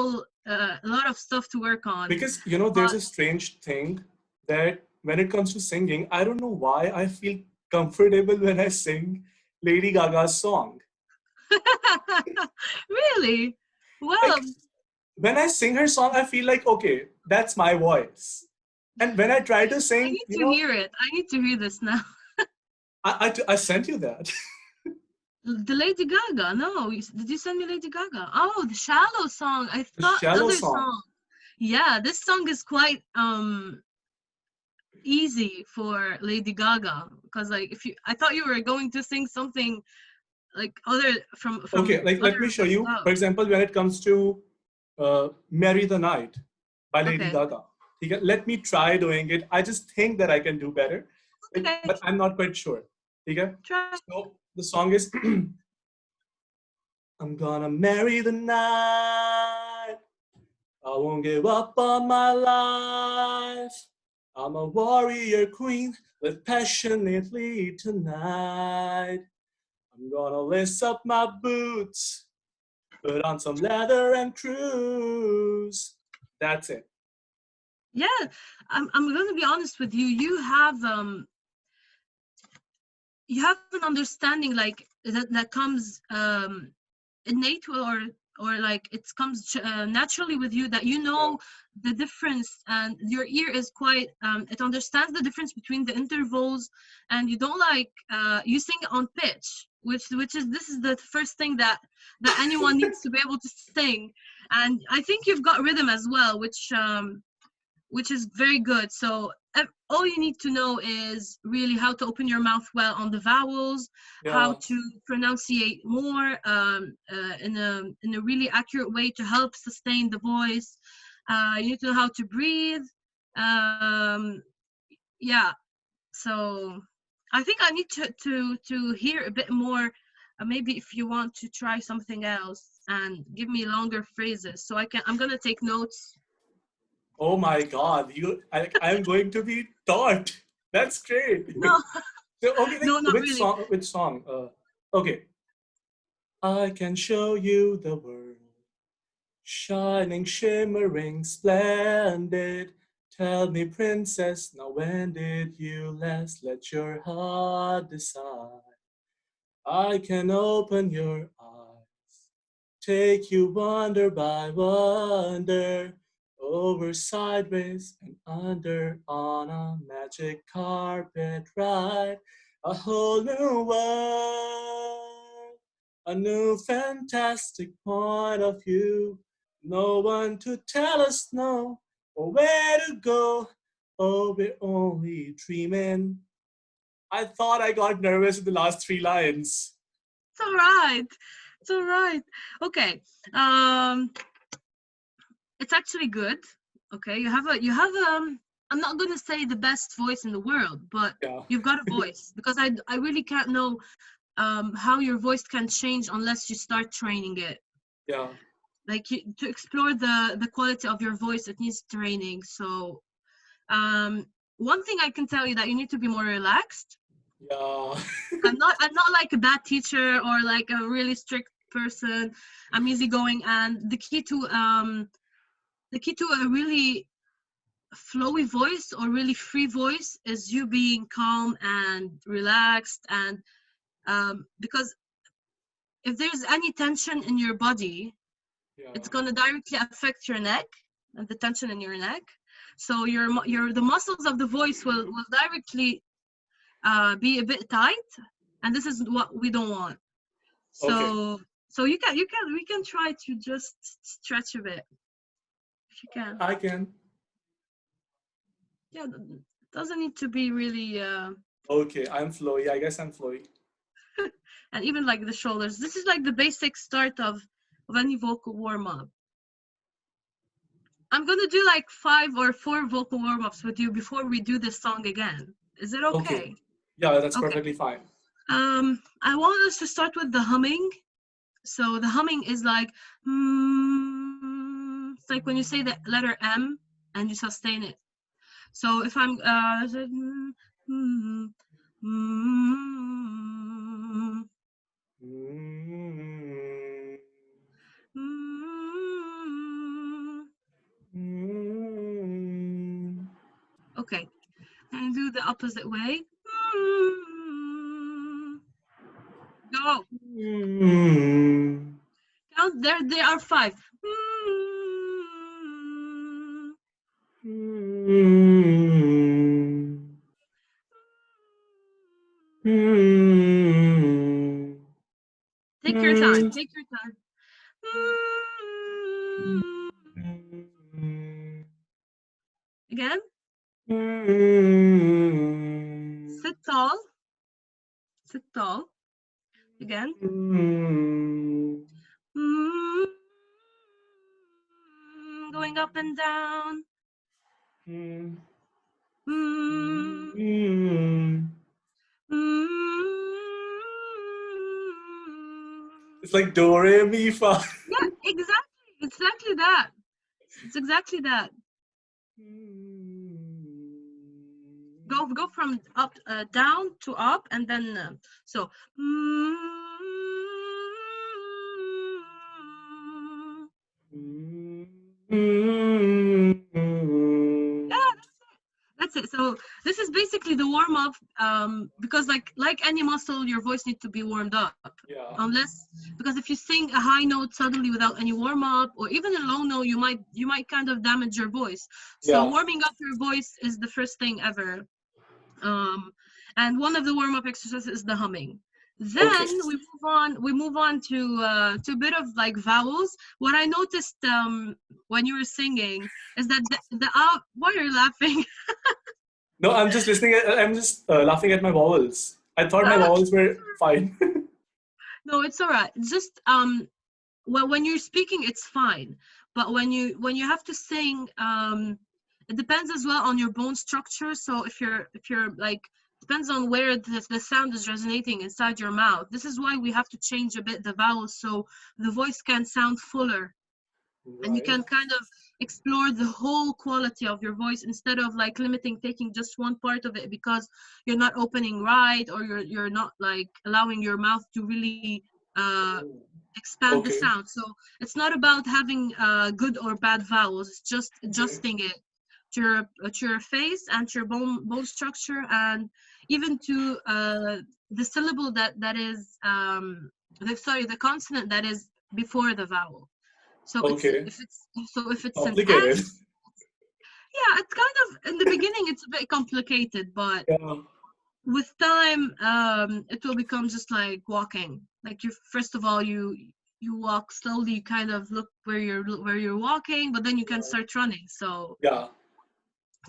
a lot of stuff to work on. Because, you know, there's But a strange thing that when it comes to singing, I don't know why I feel comfortable when I sing Lady Gaga's song. really, Like, well, when I sing her song, I feel like, okay, that's my voice. And when I try to I sing, need you to know, hear it. I need to hear this now. I sent you that. The Lady Gaga. No, did you send me Lady Gaga? Oh, the Shallow song. I The thought shallow other song. song. Yeah, this song is quite easy for Lady Gaga because like if you, I thought you were going to sing something like other Okay, from like let other me show as you. For well. example, when it comes to Marry the Night by Lady Okay, Gaga. Okay, let me try doing it. I just think that I can do better, okay, but I'm not quite sure. Okay? try. So the song is I'm gonna marry the night. I won't give up on my life. I'm a warrior queen, live passionately tonight. I'm gonna lace up my boots, put on some leather and cruise. That's it. Yeah, I'm gonna be honest with you. You have an understanding like that comes innate or like it comes naturally with you that you Yeah. know the difference and your ear is quite it understands the difference between the intervals and you don't like you sing on pitch which is this is the first thing that anyone needs to be able to sing and I think you've got rhythm as well which is very good. So all you need to know is really how to open your mouth well on the vowels, how Yeah. to pronunciate more in a really accurate way to help sustain the voice. You need to know how to breathe. Um, yeah. So I think I need to hear a bit more. Maybe if you want to try something else and give me longer phrases, so I can. I'm gonna take notes. Oh my God, I'm going to be taught. That's great. No, So okay, like no, not which really. song? Which song? Okay. I can show you the world, shining, shimmering, splendid. Tell me, princess, now when did you last let your heart decide? I can open your eyes, take you wonder by wonder, over, sideways, and under on a magic carpet ride. A whole new world, a new fantastic point of view. No one to tell us no or where to go. Oh, we're only dreaming. I thought I got nervous in the last three lines. It's all right. It's all right. Okay. Um, it's actually good. Okay. I'm not gonna say the best voice in the world, but Yeah, you've got a voice because I really can't know how your voice can change unless you start training it. yeah, Like to explore the quality of your voice, it needs training. So one thing I can tell you that you need to be more relaxed. yeah. I'm not like a bad teacher or like a really strict person. I'm easygoing, and the key to a really flowy voice or really free voice is you being calm and relaxed and because if there's any tension in your body, Yeah. it's gonna directly affect your neck and the tension in your neck. So your the muscles of the voice will directly be a bit tight, and this is what we don't want. Okay, So we can try to just stretch a bit if you can. I can. Yeah, doesn't need to be really Okay, I'm flowy. I guess I'm flowy. and even like the shoulders. This is like the basic start of any vocal warm up. I'm gonna do like 5 or 4 vocal warm ups with you before we do this song again. Is it Okay. okay? Yeah, that's Okay. perfectly fine. I want us to start with the humming. So the humming is like, it's like when you say the letter M and you sustain it. So if I'm, mm, mm, Mm. mm, Okay. And do the opposite way. Go. Count. There are 5. Take your time. Take your time. Again. Sit tall. Sit tall. Again. Going up and down. It's like do, re, mi, fa. Yeah, exactly that. It's exactly that. Go from up, down to up, and then so. Yeah, that's it. So this is basically the warm up, because like any muscle, your voice needs to be warmed up. Yeah. Unless, because if you sing a high note suddenly without any warm up, or even a low note, you might kind of damage your voice. So Yeah. warming up your voice is the first thing ever. And one of the warm up exercises is the humming. Then Okay. we move on to a bit of like vowels. What I noticed when you were singing is that the why are you laughing? No, I'm just listening. I'm just laughing at my vowels. I thought my Ah, vowels were fine. no, it's all right. Just well, when you're speaking, it's fine. But when you have to sing, it depends as well on your bone structure. So if you're like, depends on where the sound is resonating inside your mouth. This is why we have to change a bit the vowels so the voice can sound fuller, and you Right. can kind of explore the whole quality of your voice instead of like taking just one part of it because you're not opening right, or you're not like allowing your mouth to really expand the Okay. sound. So it's not about having good or bad vowels. It's just Okay. adjusting it to your face and to your bone structure, and even to the syllable that is the consonant that is before the vowel. So Okay. if it's an Complicated. S, yeah, it's kind of in the beginning it's a bit complicated, but Yeah. with time it will become just like walking. Like you first of all you walk slowly, you kind of look where you're walking, but then you can start running. Yeah.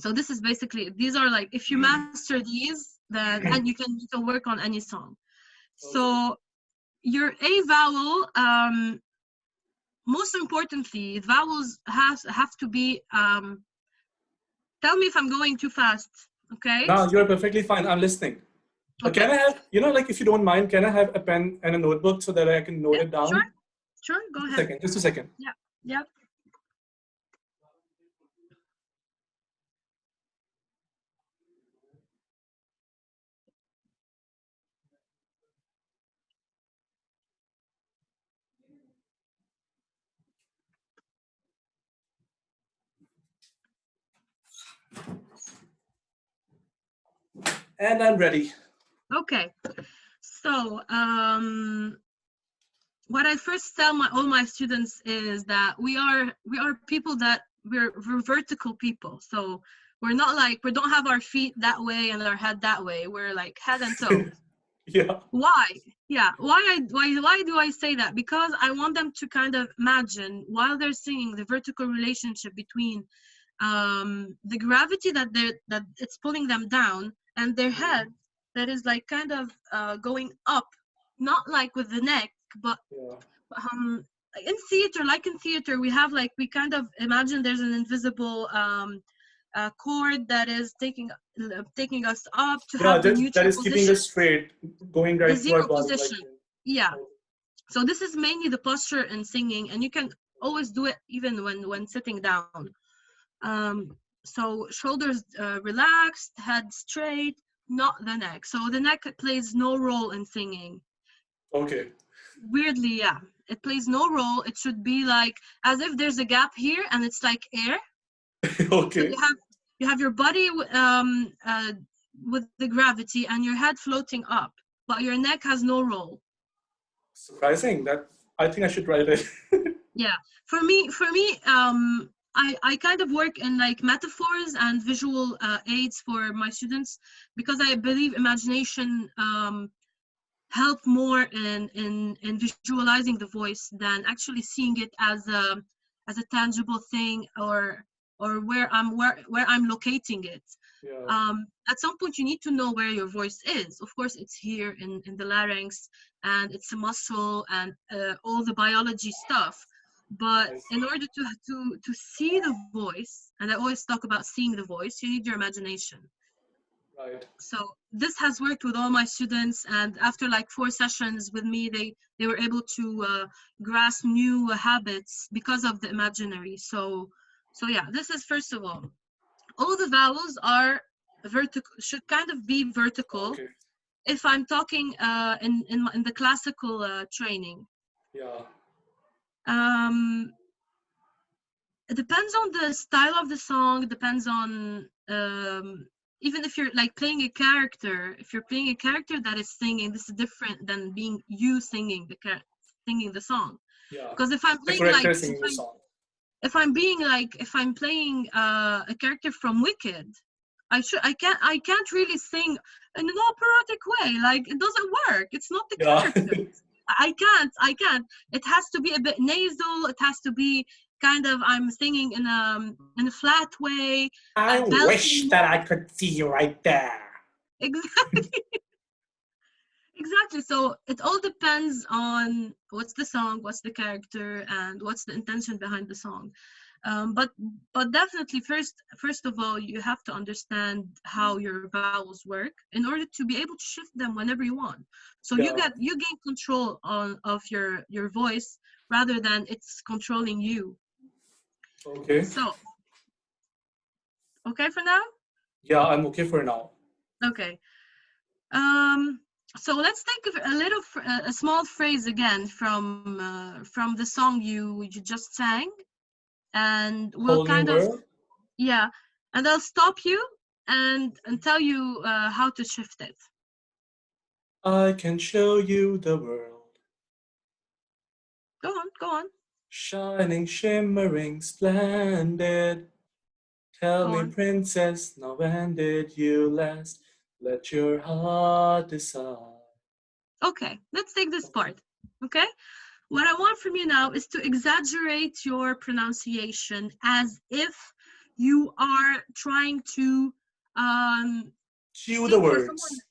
So this is basically, these are like, if you master these, then and you can work on any song. Okay. So your A vowel, most importantly, vowels have to be tell me if I'm going too fast, okay? Now you're perfectly fine. I'm listening. Can Okay. I have, like, if you don't mind, can I have a pen and a notebook so that I can note Yeah, it sure, down? sure, go Just a ahead. second. Just a second. Yeah, yeah. And I'm ready. Okay. So what I first tell all my students is that we are people that we're vertical people. So we're not like, we don't have our feet that way and our head that way. We're like head and toes. Yeah. Why? Yeah. Why do I say that? Because I want them to kind of imagine while they're singing the vertical relationship between the gravity that it's pulling them down, and their head that is like kind of going up, not like with the neck, but Yeah. um in theater we have like, we kind of imagine there's an invisible cord that is taking us up to Yeah, have the that neutral is keeping position, us straight, going the right through our zero body. Like, position. Yeah. So this is mainly the posture in singing, and you can always do it even when sitting down. So shoulders relaxed, head straight, not the neck. So the neck plays no role in singing. okay. Weirdly, yeah, it plays no role. It should be like as if there's a gap here and it's like air. So Okay. you have your body with the gravity and your head floating up, but your neck has no role. Surprising. That I think I should write it. Yeah, for me, I kind of work in like metaphors and visual aids for my students because I believe imagination help more in visualizing the voice than actually seeing it as a tangible thing, or where I'm locating it. Yeah, At some point you need to know where your voice is. Of course it's here in the larynx, and it's a muscle and all the biology stuff, but I in see. order to see the voice, and I always talk about seeing the voice, you need your imagination. Right. So this has worked with all my students, and after like 4 sessions with me, they were able to grasp new habits because of the imaginary. So yeah, this is first of all the vowels are vertical, should kind of be vertical Okay. if I'm talking in the classical training. Yeah. um it depends on the style of the song. It depends on even if you're like playing a character. If you're playing a character that is singing, this is different than being you singing singing the song. Yeah. Because if I'm The playing like character singing the song. if I'm playing a character from Wicked, I can't really sing in an operatic way. Like it doesn't work. It's not the Yeah. character. I can't. It has to be a bit nasal. It has to be kind of I'm singing in a flat way, I belting wish that more. I could see you right there. Exactly, exactly. So it all depends on what's the song, what's the character, and what's the intention behind the song. But definitely first of all, you have to understand how your vowels work in order to be able to shift them whenever you want. So Yeah. you gain control of your voice rather than it's controlling you. Okay. So okay for now. Yeah, I'm okay for now. Okay. um so let's take a small phrase again from the song you just sang, and we'll Whole new kind of, world. yeah, and I'll stop you and tell you how to shift it. I can show you the world. Go on, go on, Shining, shimmering, splendid. Tell go me, on. princess, now when did you last let your heart decide? Okay, let's take this part. Okay, what I want from you now is to exaggerate your pronunciation as if you are trying to Chew the sing for someone words.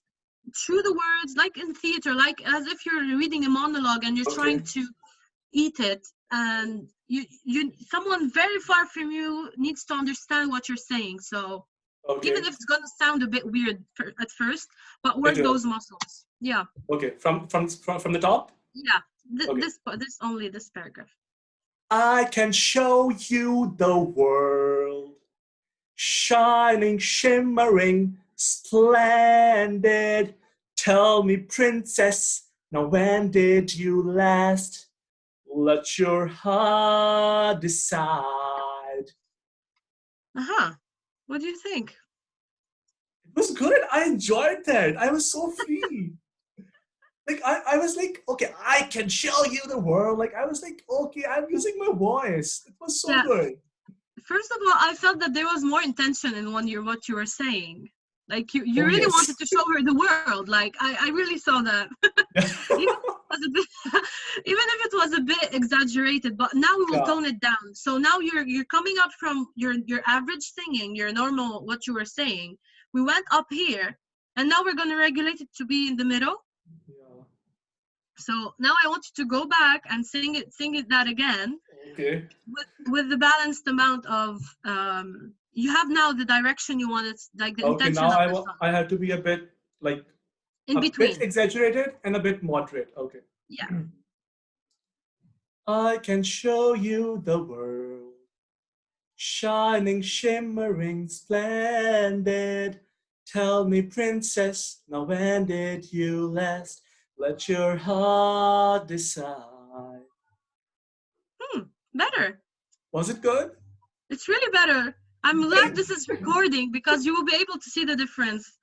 through the words, like in theater, like as if you're reading a monologue and you're trying Okay. to eat it, and you someone very far from you needs to understand what you're saying. So even Okay. if it's going to sound a bit weird at first, but It work will. those muscles. Yeah, Okay. From the top? yeah. Okay. This only this paragraph. I can show you the world. Shining, shimmering, splendid. Tell me, princess, now when did you last let your heart decide? Uh-huh. What do you think? It was good. I enjoyed that. I was so free. Like I was like, okay, I can show you the world. Like I was like, okay, I'm using my voice. It was so Yeah, good. first of all, I felt that there was more intention in what you were saying. Like you Oh really wanted yes. to show her the world. Like I really saw that. Even if it was a bit, even if it was a bit exaggerated, but now we will Yeah. tone it down. So now you're coming up from your average singing, your normal what you were saying. We went up here, and now we're gonna regulate it to be in the middle. Yeah. So now I want you to go back and sing it that again Okay. with the balanced amount of you have now the direction you wanted, like the Okay. intention Now of the song I have to be a bit like in a bit between. exaggerated and a bit moderate. Okay. Yeah. I can show you the world. Shining, shimmering, splendid. Tell me, princess, now when did you last let your heart decide? Better. Was it good? It's really better. I'm glad this is recording because you will be able to see the difference.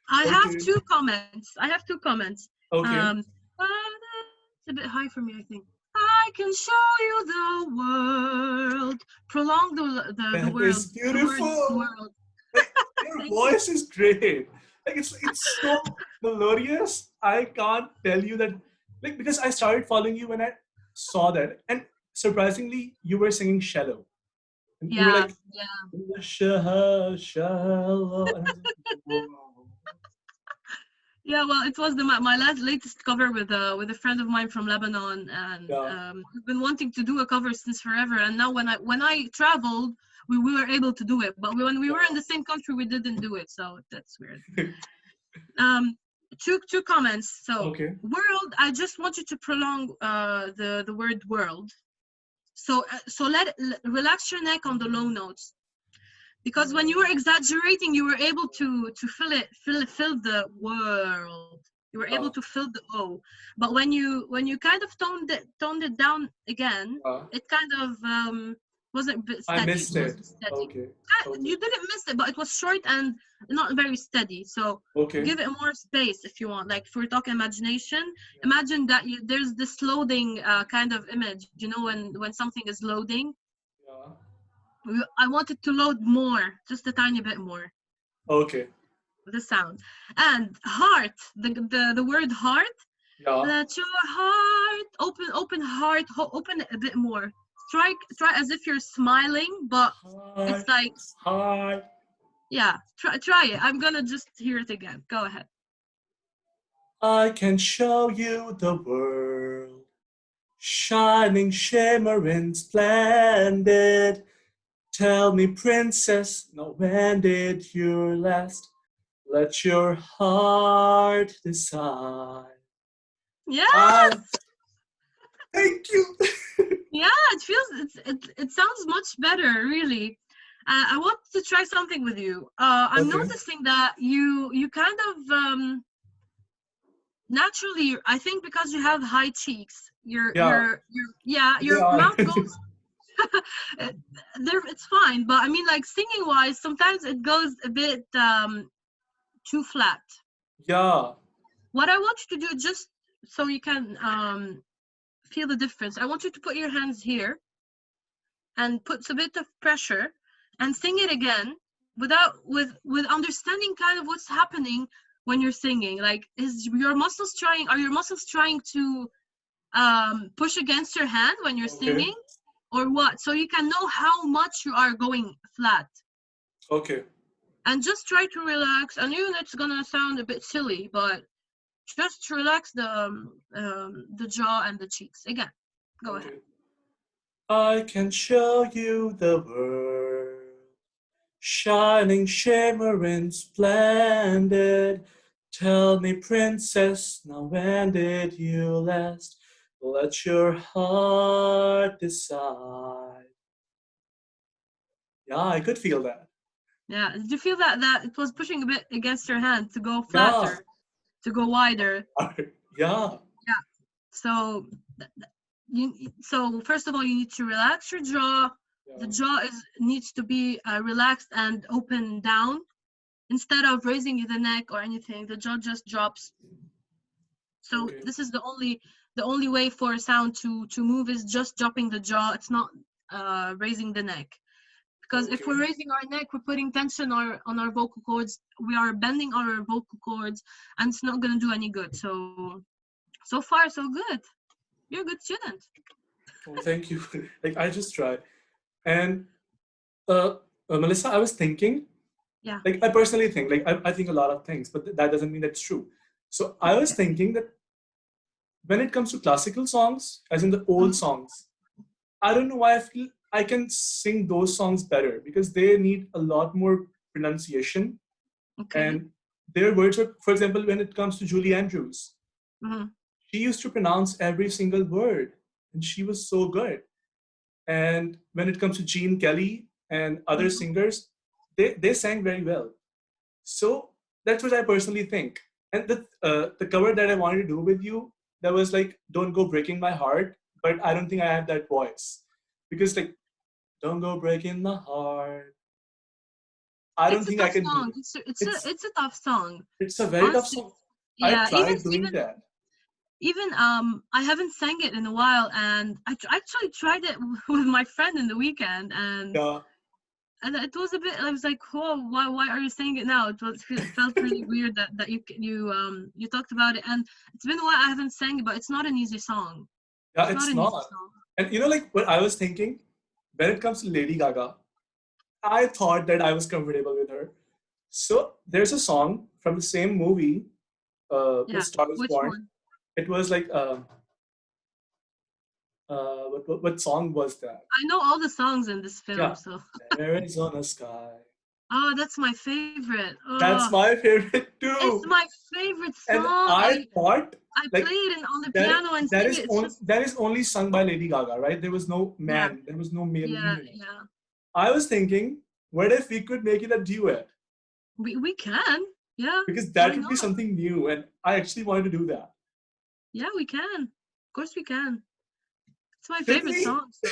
I have Okay. two comments. I have two comments. Okay. It's a bit high for me, I think. I can show you the world. Prolong the That world. is The word beautiful. world. Like your Thank you. voice is great. Like it's so melodious. I can't tell you that. Like because I started following you when I saw that, and surprisingly, you were singing "Shallow," and you were Yeah, like yeah. Shallow," and I was like, "Whoa." Yeah, well, it was my last latest cover with a friend of mine from Lebanon, and Yeah, we've been wanting to do a cover since forever. And now when I traveled, we were able to do it, but when we were in the same country, we didn't do it. So that's weird. yeah. Um, two comments. So Okay. world, I just want you to prolong the word world. So relax your neck on the low notes, because when you were exaggerating, you were able to fill the world. You were able to Yeah, fill the O. But when you kind of toned it down again, yeah. it kind of wasn't I steady. missed It it. wasn't steady. Okay. You Okay. didn't miss it, but it was short and not very steady. So Okay. give it more space if you want. Like if we're talking imagination, Yeah. imagine that there's this loading kind of image. When something is loading, Yeah. I want it to load more, just a tiny bit more, Okay. the sound. And heart, the word heart, Yeah. let your heart open heart, open it a bit more. Try as if you're smiling, but it's Hi. like, Hi. yeah, try it. I'm gonna just hear it again. Go ahead. I can show you the world, shining, shimmering, splendid. Tell me, princess, now when did you last let your heart decide? Yeah, I thank you. yeah, it sounds much better, really. I want to try something with you. I'm Okay. noticing that you kind of naturally, I think because you have high cheeks, Yeah, they your are. mouth goes uh, there. It's fine, but I mean, like singing wise, sometimes it goes a bit too flat. Yeah. What I want you to do, just so you can feel the difference, I want you to put your hands here and put a bit of pressure and sing it again with understanding kind of what's happening when you're singing. Like, are your muscles trying to push against your hand when you're Okay. singing, or what, so you can know how much you are going flat. Okay. And just try to relax. I know it's gonna sound a bit silly, but just relax the jaw and the cheeks again. Go ahead. Okay. I can show you the world, shining, shimmering, splendid. Tell me, princess, now when did you last let your heart decide? Yeah, I could feel that. Yeah, did you feel that it was pushing a bit against your hand to go Yeah, flatter, to go wider? yeah, Yeah. So so first of all, you need to relax your jaw. The yeah. jaw needs to be relaxed and open down. Instead of raising the neck or anything, the jaw just drops. So Okay, this is the only way for a sound to move, is just dropping the jaw. It's not raising the neck. Because if we're okay, raising our neck, we're putting tension on our vocal cords. We are bending our vocal cords, and it's not gonna do any good. So far so good. You're a good student. oh, thank you. Like I just tried. And uh, Melissa, I was thinking, Yeah. like I personally think, like I think a lot of things, but that doesn't mean that's true. So I was thinking that when it comes to classical songs, as in the old Mhm. songs, I don't know why I feel I can sing those songs better because they need a lot more pronunciation Okay. and their words are, for example, when it comes to Julie Andrews, Hmm. she used to pronounce every single word and she was so good. And when it comes to Gene Kelly and other Hmm. singers, they sang very well. So that's what I personally think. And the cover that I wanted to do with you, that was like "Don't Go Breaking My Heart," but I don't think I have that voice because like "Don't Go Breaking My Heart." I don't It's a think I tough can do song. it. It's It's a tough song. it's a very tough Honestly, song. I yeah. tried doing that. Even I haven't sang it in a while, and actually tried it with my friend in the weekend, Yeah, and it was a bit. I was like, oh, why are you saying it now? It felt really weird that you talked about it, and it's been a while I haven't sang it, but it's not an easy song. yeah, It's not it's an easy not. song. And like what I was thinking, when it comes to Lady Gaga, I thought that I was comfortable with her. So there's a song from the same movie, Yeah. The Star Is Which Born. one? It was like, what song was that? I know all the songs in this film, Yeah, so. Arizona Sky. Oh, that's my favorite. That's Oh, my favorite it's too. my favorite And song. I thought I play like it on the piano and sing it. It's just that is only sung by Lady Gaga, right? There was no yeah, man, there was no male yeah, lead in it. yeah. I was thinking, what if we could make it a duet? We can. Yeah, Because why that would be not? something new, and I actually wanted to do that. Yeah, we can. Of course we can. It's my With favorite me, song. So